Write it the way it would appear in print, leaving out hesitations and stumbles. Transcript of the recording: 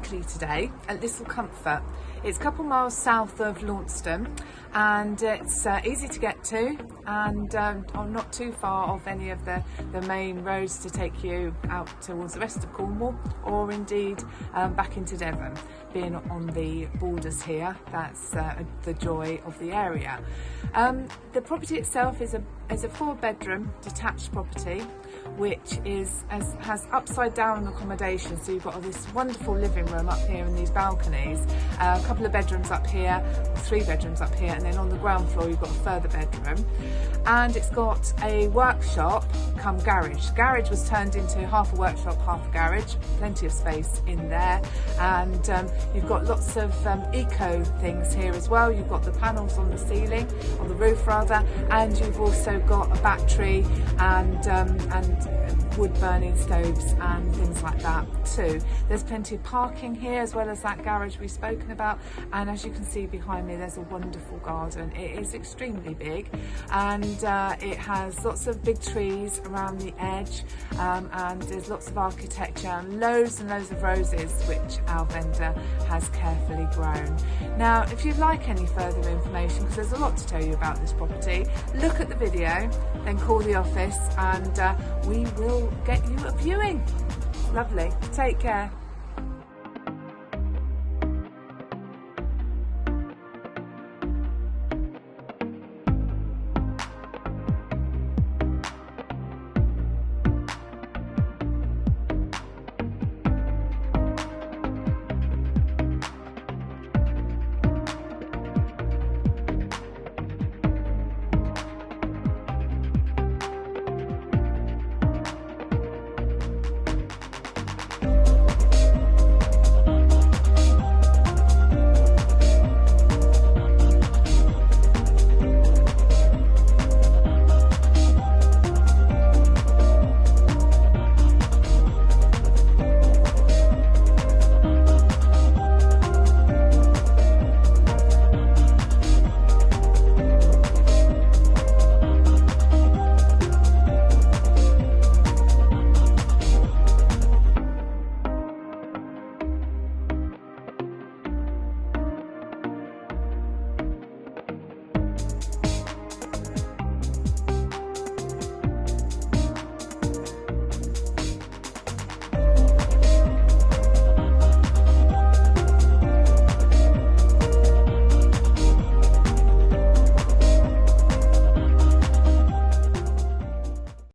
Eikly today at Little Comfort. It's a couple miles south of Launceston, and it's easy to get to, and not too far off any of the main roads to take you out towards the rest of Cornwall, or indeed back into Devon. Being on the borders here, that's the joy of the area. The property itself is a 4-bedroom detached property, which has upside down accommodation. So you've got this wonderful living room up here and these balconies, a couple of bedrooms up here, 3 bedrooms up here, and then on the ground floor you've got a further bedroom. And it's got a workshop come garage. The garage was turned into half a workshop, half a garage, plenty of space in there. And you've got lots of eco things here as well. You've got the panels on the ceiling, on the roof rather, and you've also got a battery and wood burning stoves and things like that too. There's plenty of parking here as well as that garage we've spoken about, and as you can see behind me there's a wonderful garden. It is extremely big, and it has lots of big trees around the edge, and there's lots of architecture and loads of roses which our vendor has carefully grown. Now if you'd like any further information, because there's a lot to tell you about this property, look at the video, then call the office and we will get you a viewing. Lovely. Take care.